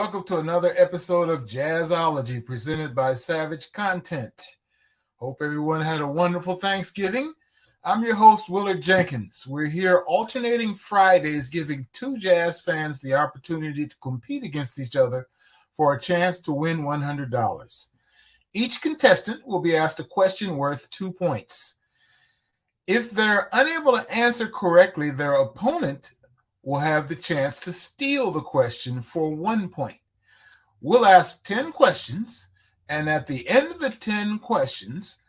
welcome to another episode of Jazzology presented by Savage Content. Hope everyone had a wonderful Thanksgiving. I'm your host, Willard Jenkins. We're here alternating Fridays, giving two jazz fans the opportunity to compete against each other for a chance to win $100. Each contestant will be asked a question worth 2 points. If they're unable to answer correctly, their opponent will have the chance to steal the question for 1 point. We'll ask 10 questions, and at the end of the 10 questions,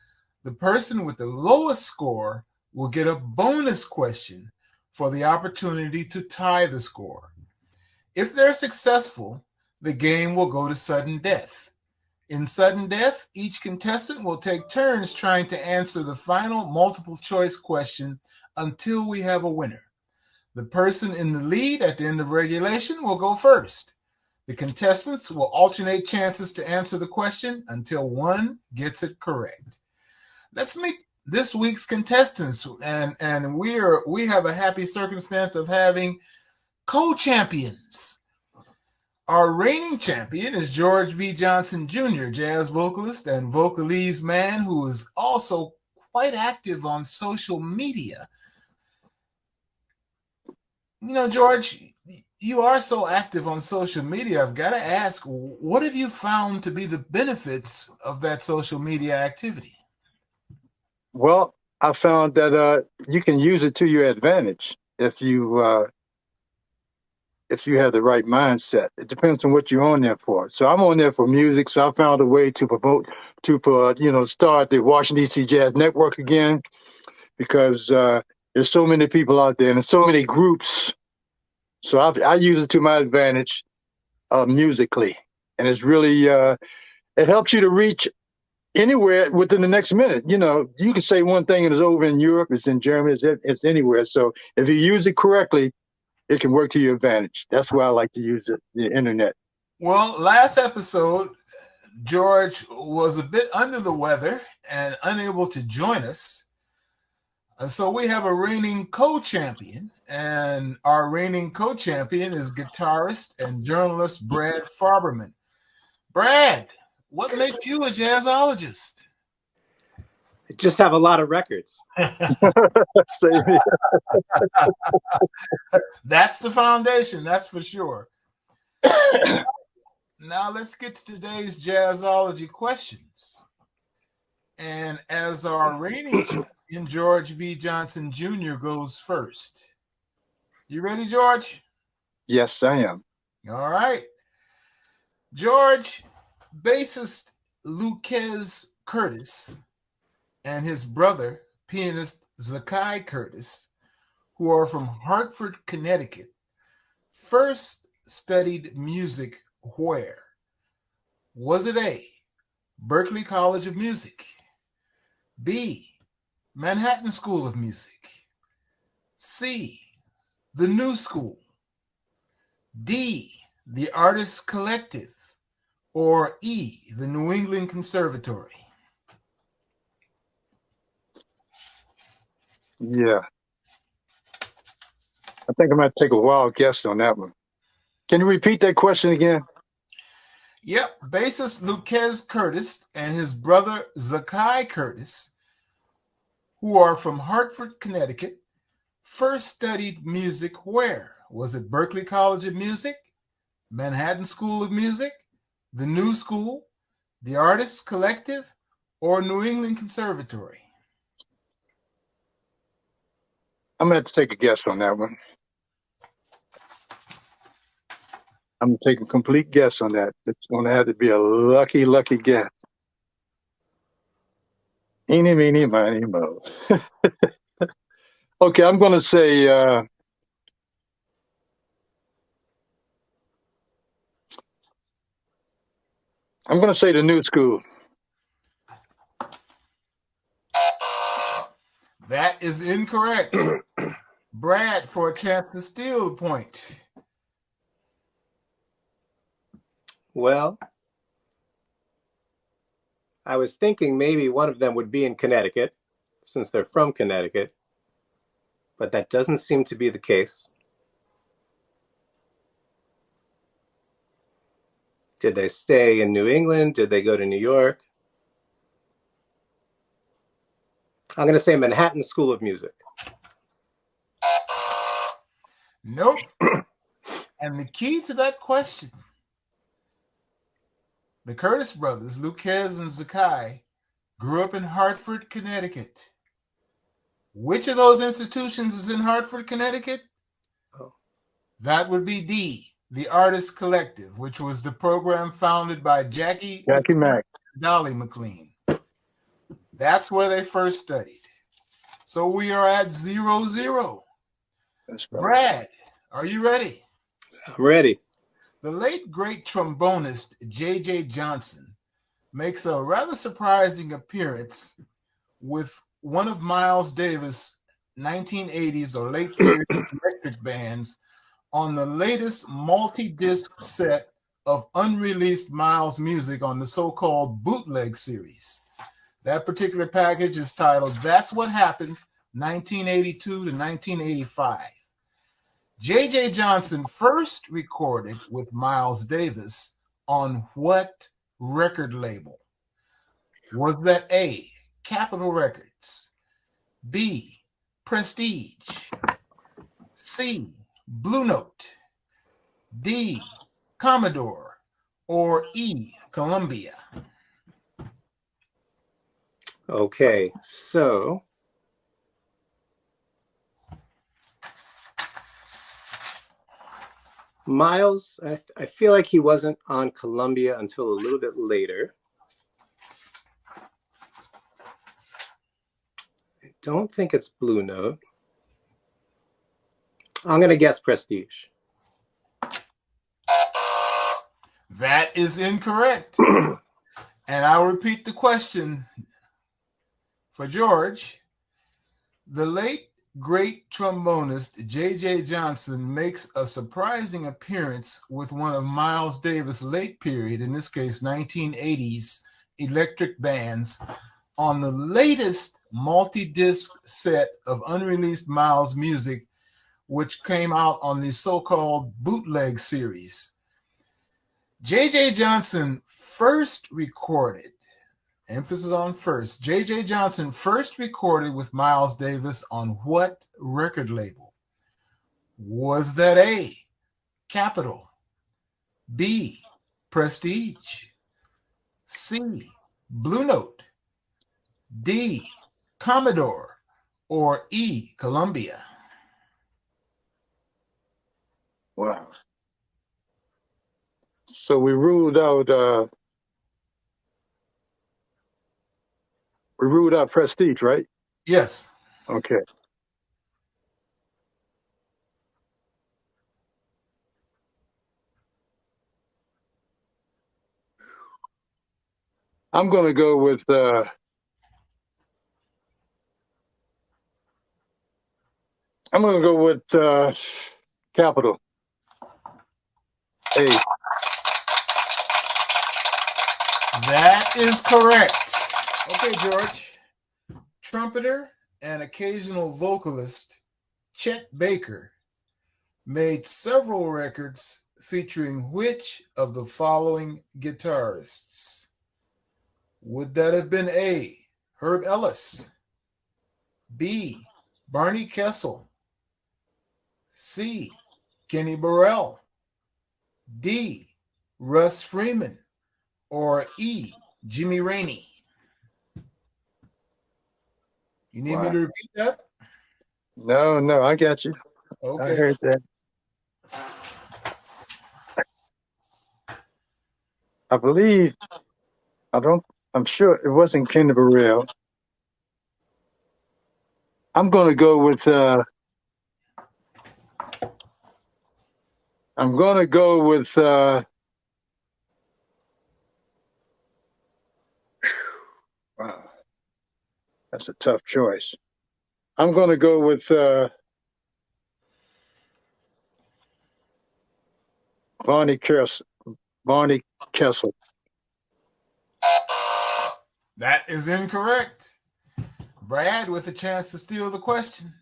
the person with the lowest score will get a bonus question for the opportunity to tie the score. If they're successful, the game will go to sudden death. In sudden death, each contestant will take turns trying to answer the final multiple choice question until we have a winner. The person in the lead at the end of regulation will go first. The contestants will alternate chances to answer the question until one gets it correct. Let's meet this week's contestants, and we have a happy circumstance of having co-champions. Our reigning champion is George V. Johnson Jr., jazz vocalist and vocalese man who is also quite active on social media. You know, George, you are so active on social media. I've got to ask, what have you found to be the benefits of that social media activity? Well, I found that you can use it to your advantage if you have the right mindset. It depends on what you're on there for. So I'm on there for music. So I found a way to promote, start the Washington, D.C. Jazz Network again, because there's so many people out there and there's so many groups. So I use it to my advantage musically. And it's really, it helps you to reach anywhere within the next minute. You know, you can say one thing and it's over in Europe, it's in Germany, it's anywhere. So if you use it correctly, it can work to your advantage. That's why I like to use the internet. Well, last episode, George was a bit under the weather and unable to join us. So we have a reigning co-champion, and our reigning co-champion is guitarist and journalist Brad Farberman. Brad, what makes you a jazzologist? I just have a lot of records. That's the foundation, that's for sure. Now let's get to today's jazzology questions. And as our reigning champion, George V. Johnson Jr. goes first. You ready, George? Yes, I am. All right. George, bassist Lucas Curtis and his brother, pianist Zakai Curtis, who are from Hartford, Connecticut, first studied music where? Was it A, Berklee College of Music, B, Manhattan School of Music, C, the New School, D, the Artists Collective, or E, the New England Conservatory? Yeah. I think I might take a wild guess on that one. Can you repeat that question again? Yep. Bassist Lucas Curtis and his brother Zakai Curtis, who are from Hartford, Connecticut, first studied music where? Was it Berklee College of Music, Manhattan School of Music, the New School, the Artists Collective, or New England Conservatory? I'm going to have to take a guess on that one. I'm going to take a complete guess on that. It's going to have to be a lucky, lucky guess. Eeny, meeny, miny, mo. Okay, I'm going to say the New School. That is incorrect. Brad, for a chance to steal the point. Well, I was thinking maybe one of them would be in Connecticut, since they're from Connecticut, but that doesn't seem to be the case. Did they stay in New England? Did they go to New York? I'm going to say Manhattan School of Music. Nope. And the key to that question, the Curtis brothers, Lucas and Zakai, grew up in Hartford, Connecticut. Which of those institutions is in Hartford, Connecticut? Oh. That would be D, the Artist Collective, which was the program founded by Jackie Mack, Dolly McLean. That's where they first studied. So we are at 0-0. That's right. Brad, are you ready? I'm ready. The late great trombonist J.J. Johnson makes a rather surprising appearance with one of Miles Davis' 1980s or late period electric bands on the latest multi-disc set of unreleased Miles music on the so-called bootleg series. That particular package is titled That's What Happened, 1982 to 1985. J.J. Johnson first recorded with Miles Davis on what record label? Was that A, Capitol Records, B, Prestige, C, Blue Note, D, Commodore, or E, Columbia? Okay, so Miles, I feel like he wasn't on Columbia until a little bit later. I don't think it's Blue Note. I'm going to guess Prestige. That is incorrect. And I'll repeat the question for George. The late great trombonist J.J. Johnson makes a surprising appearance with one of Miles Davis' late period, in this case 1980s, electric bands on the latest multi-disc set of unreleased Miles music, which came out on the so-called bootleg series. J.J. Johnson first recorded, emphasis on first, J.J. Johnson first recorded with Miles Davis on what record label? Was that A, Capitol, B, Prestige, C, Blue Note, D, Commodore, or E, Columbia? Wow. So we ruled out Prestige, right? Yes. Okay. I'm going to go with Capitol. A. That is correct. Okay, George. Trumpeter and occasional vocalist Chet Baker made several records featuring which of the following guitarists? Would that have been A, Herb Ellis, B, Barney Kessel, C, Kenny Burrell, D, Russ Freeman, or E, Jimmy Rainey? You need me to repeat that? No, I got you. Okay. I heard that. I believe, I'm sure it wasn't Kenny Burrell. I'm going to go with, wow, that's a tough choice. I'm going to go with Barney Kessel. That is incorrect. Brad with a chance to steal the question.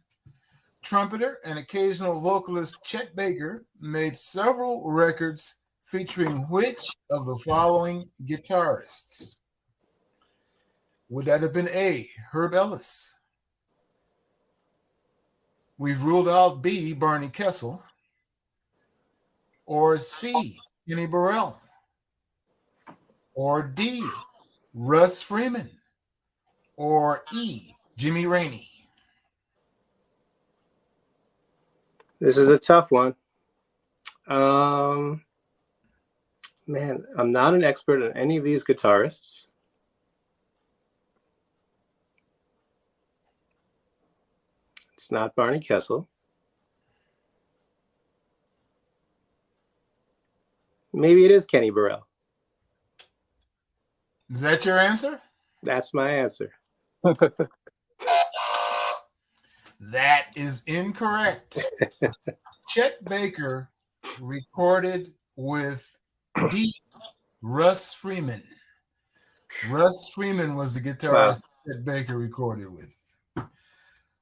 Trumpeter and occasional vocalist Chet Baker made several records featuring which of the following guitarists? Would that have been A, Herb Ellis? We've ruled out B, Barney Kessel. Or C, Kenny Burrell? Or D, Russ Freeman? Or E, Jimmy Rainey? This is a tough one. Man, I'm not an expert on any of these guitarists. It's not Barney Kessel. Maybe it is Kenny Burrell. Is that your answer? That's my answer. That is incorrect. Chet Baker recorded with D, Russ Freeman. Russ Freeman was the guitarist Chet Baker recorded with.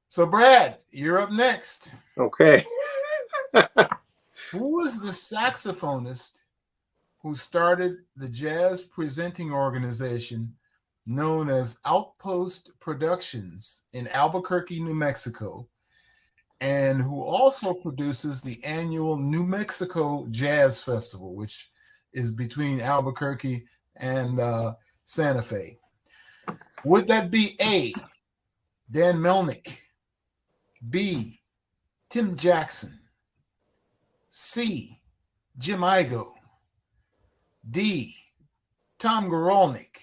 So, Brad, you're up next. Okay. Who was the saxophonist who started the jazz presenting organization known as Outpost Productions in Albuquerque, New Mexico, and who also produces the annual New Mexico Jazz Festival, which is between Albuquerque and Santa Fe? Would that be A, Dan Melnick, B, Tim Jackson, C, Jim Igo, D, Tom Gorolnik,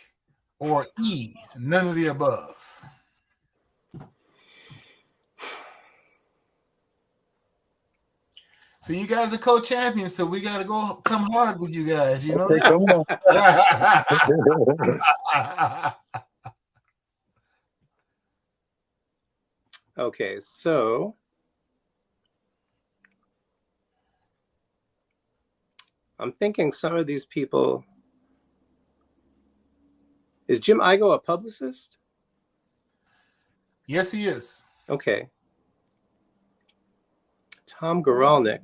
or E, none of the above? So you guys are co-champions, so we got to come hard with you guys, you know? Okay, come on. Okay, so I'm thinking some of these people. Is Jim Igo a publicist? Yes, he is. Okay. Tom Gorolnik.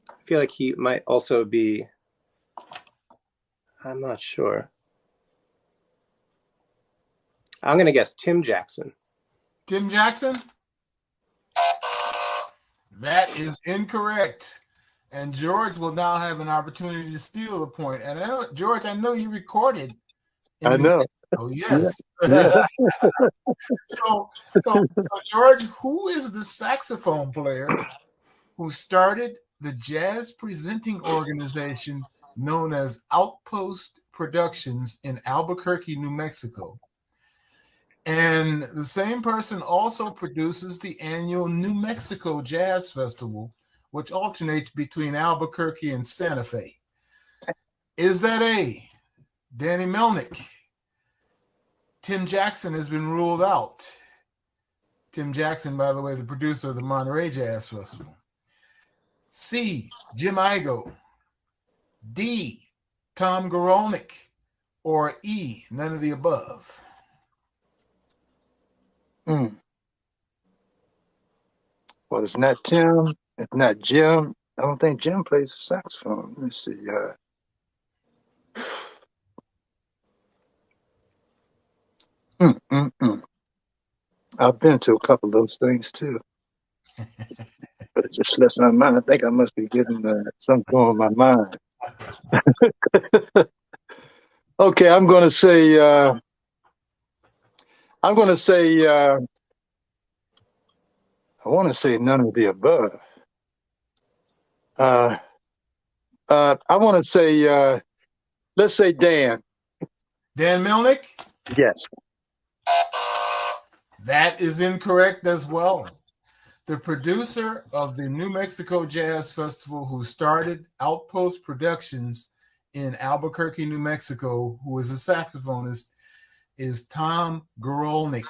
I feel like he might also be. I'm not sure. I'm going to guess Tim Jackson. Tim Jackson? That is incorrect. And George will now have an opportunity to steal a point. And George, I know you recorded. I know. Oh, yes. Yeah. So, George, who is the saxophone player who started the jazz presenting organization known as Outpost Productions in Albuquerque, New Mexico? And the same person also produces the annual New Mexico Jazz Festival, which alternates between Albuquerque and Santa Fe. Is that A, Danny Melnick? Tim Jackson has been ruled out. Tim Jackson, by the way, the producer of the Monterey Jazz Festival. C, Jim Igo. D, Tom Gorolnik. Or E, none of the above? Well, it's not Tim. It's not Jim. I don't think Jim plays saxophone. Let me see. I've been to a couple of those things too, but it just slips my mind. I think I must be getting something on my mind. Okay, I'm going to say. I want to say none of the above. I want to say, let's say Dan. Dan Melnick? Yes. That is incorrect as well. The producer of the New Mexico Jazz Festival, who started Outpost Productions in Albuquerque, New Mexico, who is a saxophonist, is Tom Gorolnik.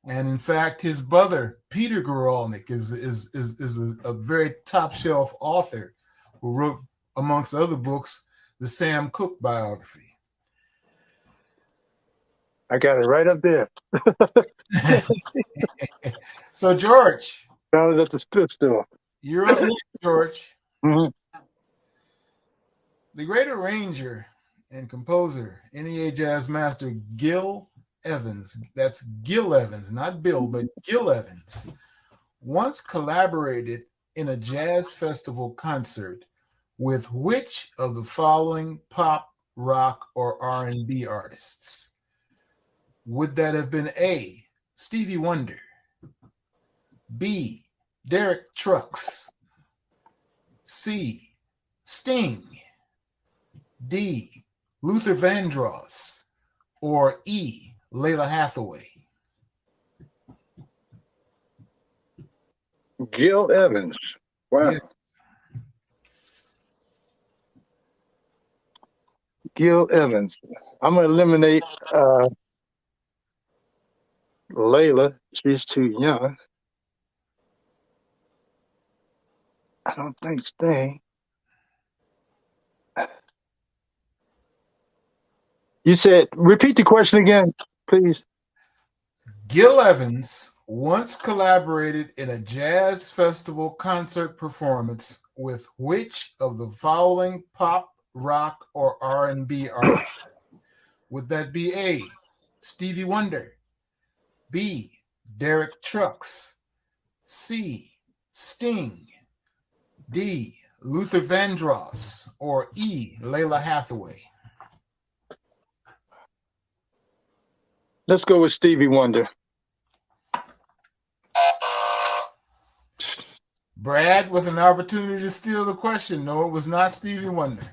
And in fact, his brother, Peter Gorolnik, is a very top shelf author who wrote, amongst other books, the Sam Cooke biography. I got it right up there. So, George. Found it at the thrift store. You're up next, George. Mm-hmm. The great arranger and composer, NEA jazz master Gil Evans, that's Gil Evans, not Bill, but Gil Evans, once collaborated in a jazz festival concert with which of the following pop, rock, or R&B artists? Would that have been A, Stevie Wonder, B, Derek Trucks, C, Sting, D, Luther Vandross, or E, Layla Hathaway? Gil Evans. Wow. Yes. Gil Evans. I'm going to eliminate Layla. She's too young. I don't think Sting. You said, repeat the question again, please. Gil Evans once collaborated in a jazz festival concert performance with which of the following pop, rock, or R&B artists? Would that be A, Stevie Wonder, B, Derek Trucks, C, Sting, D, Luther Vandross, or E, Layla Hathaway? Let's go with Stevie Wonder. Brad with an opportunity to steal the question. No, it was not Stevie Wonder.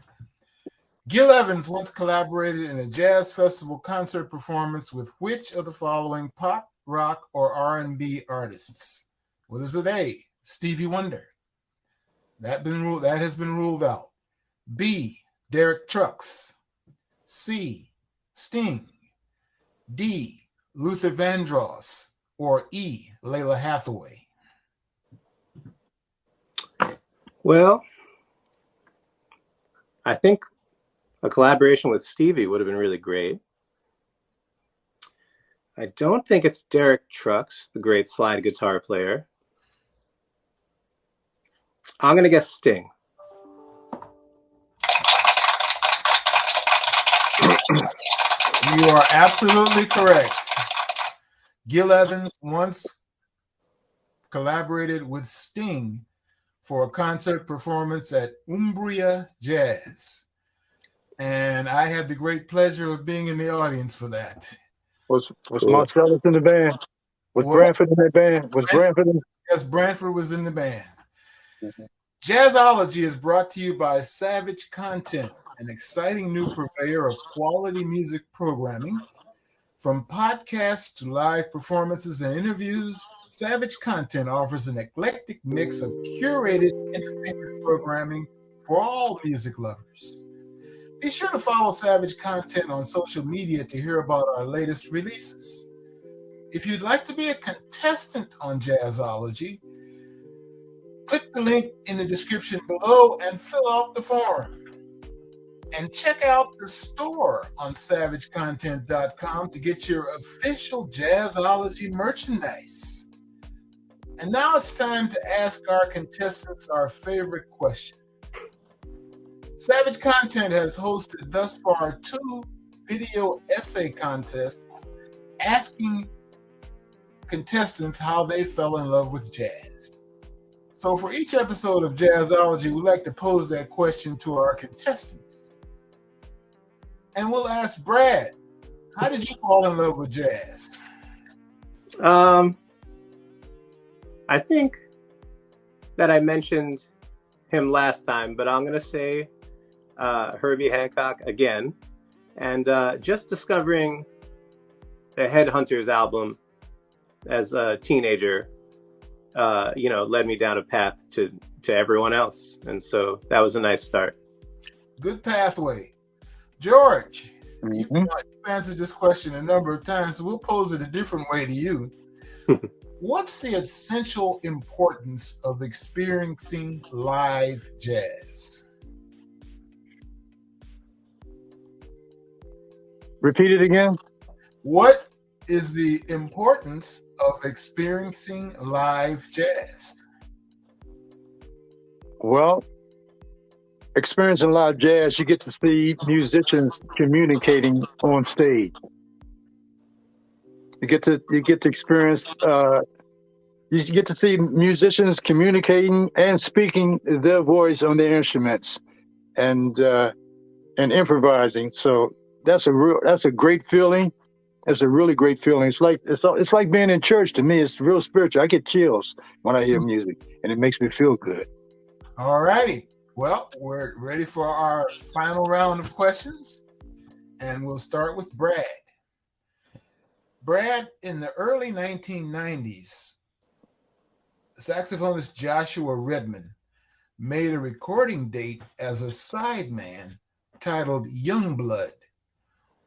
Gil Evans once collaborated in a jazz festival concert performance with which of the following pop, rock, or R&B artists? What is it? A, Stevie Wonder. That has been ruled out. B, Derek Trucks. C, Sting. D, Luther Vandross, or E, Layla Hathaway? Well, I think a collaboration with Stevie would have been really great. I don't think it's Derek Trucks, the great slide guitar player. I'm going to guess Sting. You are absolutely correct. Gil Evans once collaborated with Sting for a concert performance at Umbria Jazz. And I had the great pleasure of being in the audience for that. Was Cool. Marcellus in the band? Was Branford in that band? Was Branford in? Yes, Branford was in the band. Mm-hmm. Jazzology is brought to you by Savage Content, an exciting new purveyor of quality music programming. From podcasts to live performances and interviews, Savage Content offers an eclectic mix of curated entertainment programming for all music lovers. Be sure to follow Savage Content on social media to hear about our latest releases. If you'd like to be a contestant on Jazzology, click the link in the description below and fill out the form. And check out the store on savagecontent.com to get your official Jazzology merchandise. And now it's time to ask our contestants our favorite question. Savage Content has hosted thus far 2 video essay contests asking contestants how they fell in love with jazz. So for each episode of Jazzology, we like to pose that question to our contestants. And we'll ask Brad, how did you fall in love with jazz? I think that I mentioned him last time, but I'm going to say Herbie Hancock again. And just discovering the Headhunters album as a teenager, led me down a path to everyone else. And so that was a nice start. Good pathway. George, Mm-hmm. you've answered this question a number of times, so we'll pose it a different way to you. What's the essential importance of experiencing live jazz? Repeat it again. What is the importance of experiencing live jazz? Well, experiencing live jazz, you get to see musicians communicating on stage. You get to experience. You get to see musicians communicating and speaking their voice on their instruments and improvising. So that's a great feeling. It's a really great feeling. It's like being in church to me. It's real spiritual. I get chills when I hear music, and it makes me feel good. All righty. Well, we're ready for our final round of questions, and we'll start with Brad. Brad, in the early 1990s, saxophonist Joshua Redman made a recording date as a sideman titled Youngblood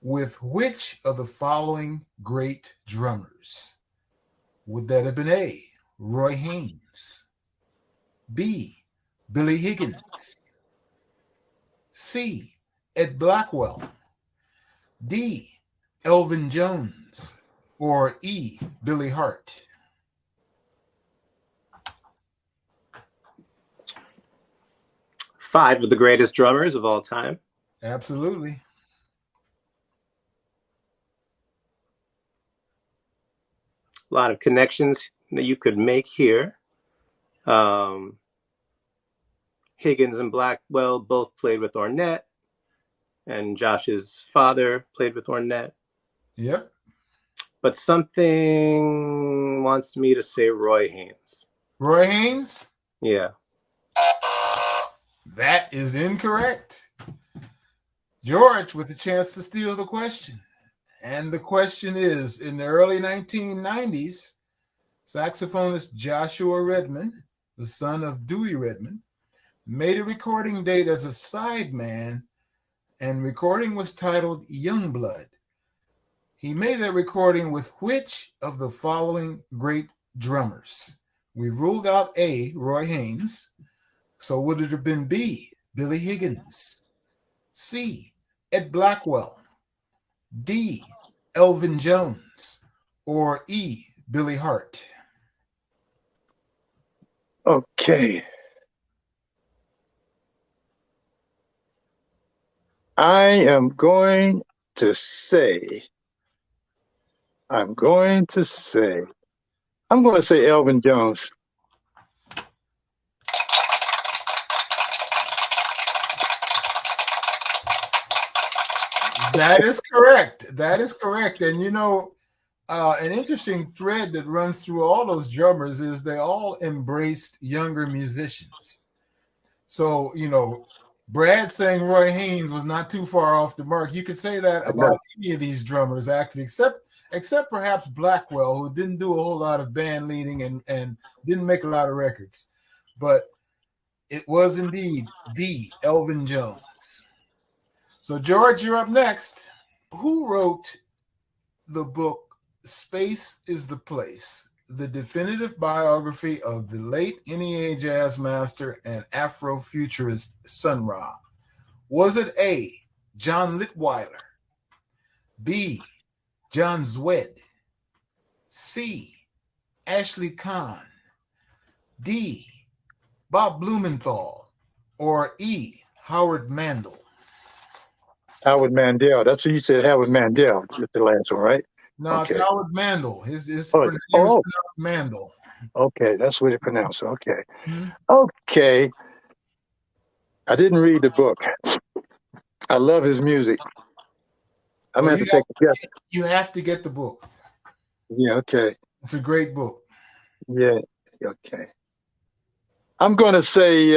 with which of the following great drummers? Would that have been A, Roy Haynes, B, Billy Higgins, C, Ed Blackwell, D, Elvin Jones, or E, Billy Hart? Five of the greatest drummers of all time. Absolutely. A lot of connections that you could make here. Higgins and Blackwell both played with Ornette, and Josh's father played with Ornette. Yep. But something wants me to say Roy Haynes. Roy Haynes? Yeah. That is incorrect. George with a chance to steal the question. And the question is, in the early 1990s, saxophonist Joshua Redman, the son of Dewey Redman, made a recording date as a sideman, and recording was titled Youngblood. He made that recording with which of the following great drummers? We've ruled out A, Roy Haynes. So would it have been B, Billy Higgins, C, Ed Blackwell, D, Elvin Jones, or E, Billy Hart? Okay. I am going to say Elvin Jones. That is correct. That is correct. And you know, an interesting thread that runs through all those drummers is they all embraced younger musicians. So, you know, Brad saying Roy Haynes was not too far off the mark. You could say that about any of these drummers, actually, except perhaps Blackwell, who didn't do a whole lot of band leading and didn't make a lot of records. But it was indeed D, Elvin Jones. So, George, you're up next. Who wrote the book Space is the Place, the definitive biography of the late NEA jazz master and Afrofuturist Sun Ra? Was it A, John Litweiler, B, John Zwed, C, Ashley Kahn, D, Bob Blumenthal, or E, Howard Mandel? Howard Mandel. That's what you said, Howard Mandel. That's the last one, right? No, okay. It's Howard Mandel. His name is pronounced Mandel. Okay, that's what it pronounced. Okay. Mm-hmm. Okay. I didn't read the book. I love his music. I'm going to take a guess. You have to get the book. Yeah, okay. It's a great book. Yeah, okay. I'm going to say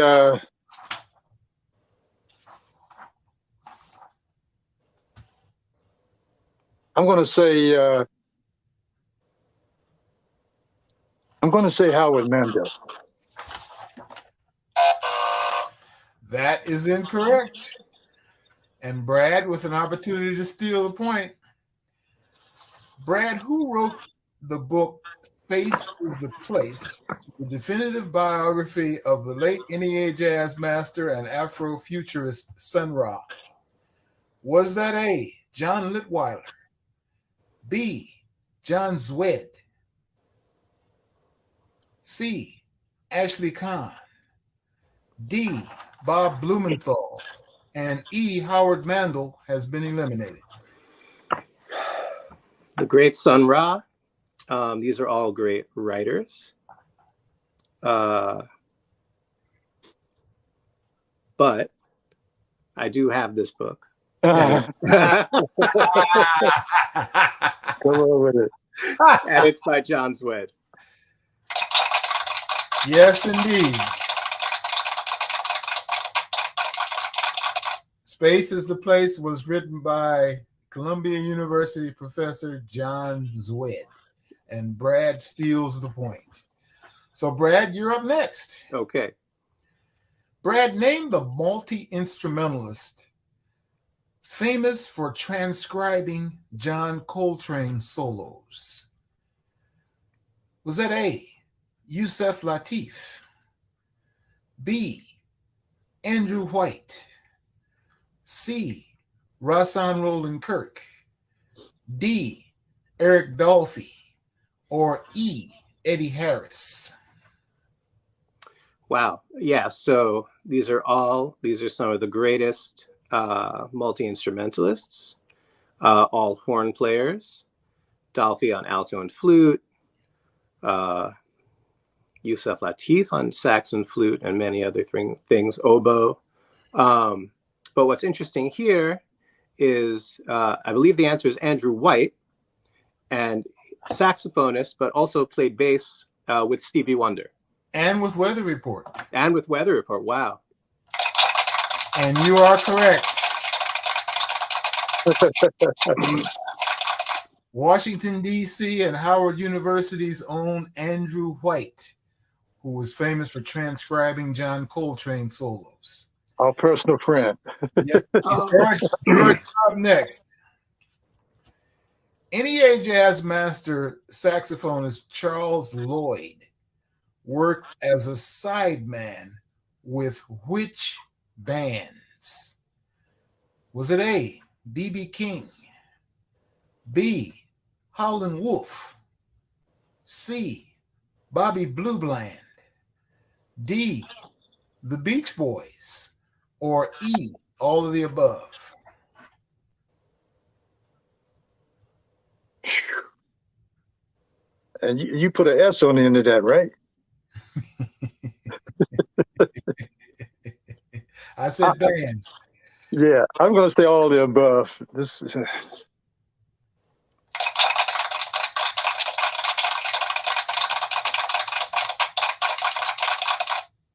Howard Mandel. That is incorrect. And Brad with an opportunity to steal the point. Brad, who wrote the book Space is the Place, the definitive biography of the late NEA jazz master and Afrofuturist Sun Ra? Was that A, John Litweiler, B, John Zwed, C, Ashley Kahn, D. Bob Blumenthal, and E. Howard Mandel has been eliminated. The great Sun Ra. These are all great writers. But I do have this book. Come on with it. And it's by John Zwed. Yes, indeed. Space is the Place was written by Columbia University professor John Zwed, and Brad steals the point. So, Brad, you're up next. Okay. Brad, name the multi-instrumentalist famous for transcribing John Coltrane solos. Was that A, Yusef Lateef, B, Andrew White, C, Rahsaan Roland Kirk, D, Eric Dolphy, or E, Eddie Harris? Wow. Yeah. So these are some of the greatest multi-instrumentalists, all horn players. Dolphy on alto and flute, Yusef Lateef on sax and flute, and many other things, oboe. But what's interesting here is, I believe the answer is Andrew White, and saxophonist, but also played bass with Stevie Wonder. And with Weather Report. Wow. And you are correct. Washington, D.C. and Howard University's own Andrew White, who was famous for transcribing John Coltrane solos. Our personal friend. Yes. George, up next. NEA Jazz Master saxophonist Charles Lloyd worked as a sideman with which bands? Was it A, B.B. King, B, Howlin' Wolf, C, Bobby Blue Bland, D, the Beach Boys, or E, all of the above? And you put an S on the end of that, right? I said bands. Yeah, I'm going to say all of the above.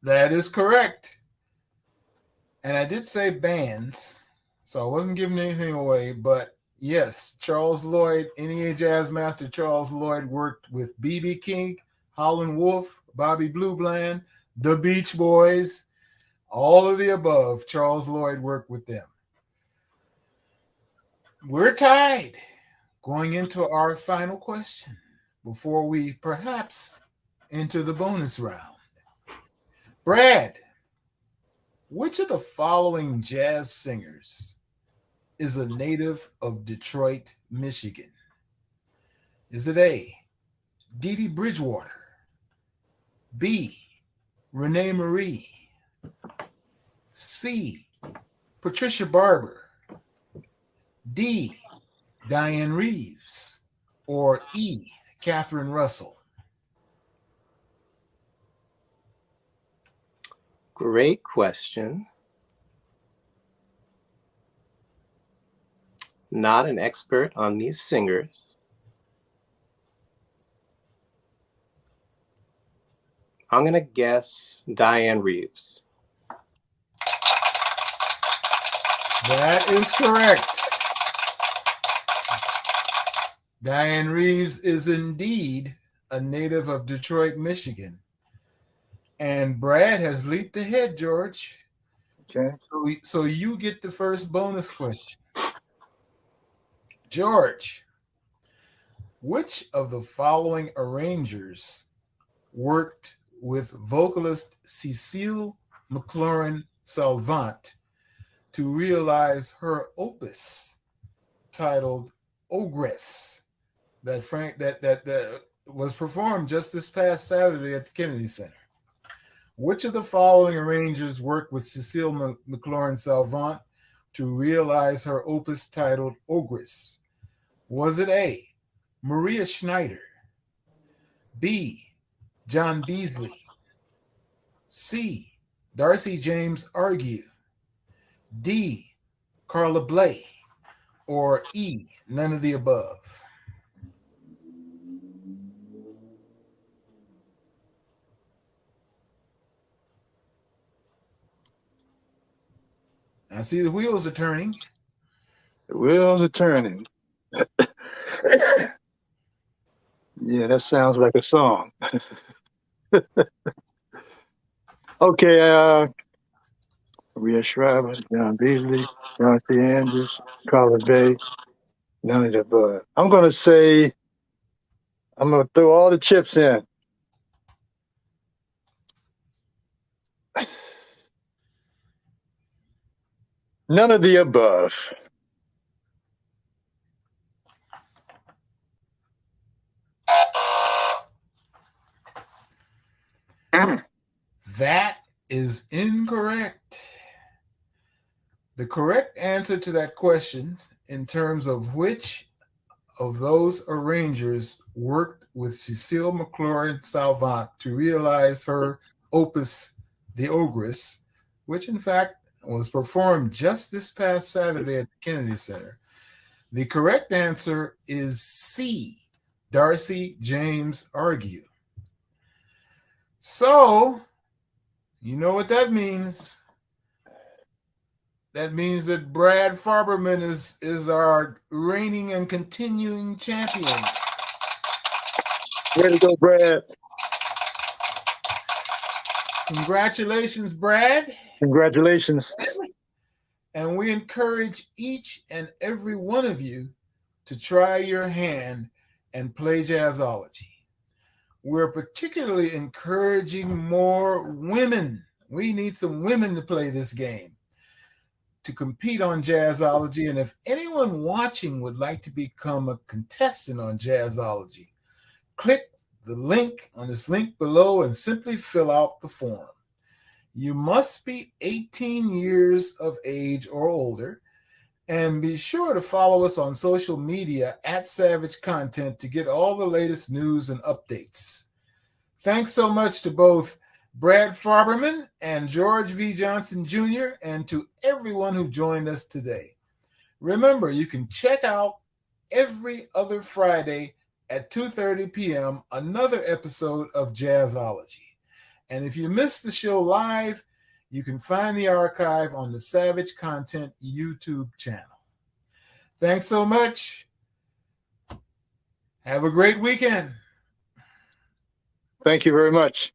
That is correct. And I did say bands, so I wasn't giving anything away, but yes, Charles Lloyd, NEA Jazz Master Charles Lloyd worked with B.B. King, Howlin' Wolf, Bobby Blue Bland, the Beach Boys, all of the above. Charles Lloyd worked with them. We're tied going into our final question before we perhaps enter the bonus round. Brad, which of the following jazz singers is a native of Detroit, Michigan? Is it A, Dee Dee Bridgewater, B, Renee Marie, C, Patricia Barber, D, Diane Reeves, or E, Catherine Russell? Great question. Not an expert on these singers. I'm going to guess Diane Reeves. That is correct. Diane Reeves is indeed a native of Detroit, Michigan. And Brad has leaped ahead, George. Okay. So you get the first bonus question. George, which of the following arrangers worked with vocalist Cecile McLaurin Salvant to realize her opus titled Ogress that was performed just this past Saturday at the Kennedy Center? Which of the following arrangers worked with Cecile McLaurin-Salvant to realize her opus titled Ogress? Was it A, Maria Schneider, B, John Beasley, C, Darcy James Argue, D, Carla Bley, or E, none of the above? I see the wheels are turning. The wheels are turning. Yeah, that sounds like a song. Okay, Maria Shriver, John Beasley, John C. Andrews, Carla Bay, none of the above. I'm going to say, I'm going to throw all the chips in. None of the above. That is incorrect. The correct answer to that question, in terms of which of those arrangers worked with Cecile McLaurin-Salvant to realize her opus, The Ogress, which in fact was performed just this past Saturday at the Kennedy Center. The correct answer is C, Darcy James Argue. So, you know what that means. That means that Brad Farberman is our reigning and continuing champion. Way to go, Brad. Congratulations, Brad. Congratulations. And we encourage each and every one of you to try your hand and play Jazzology. We're particularly encouraging more women. We need some women to play this game, to compete on Jazzology. And if anyone watching would like to become a contestant on Jazzology, click the link on this link below and simply fill out the form. You must be 18 years of age or older, and be sure to follow us on social media at Savage Content to get all the latest news and updates. Thanks so much to both Brad Farberman and George V. Johnson Jr., and to everyone who joined us today. Remember, you can check out every other Friday at 2:30 p.m. another episode of Jazzology. And if you missed the show live, you can find the archive on the Savage Content YouTube channel. Thanks so much. Have a great weekend. Thank you very much.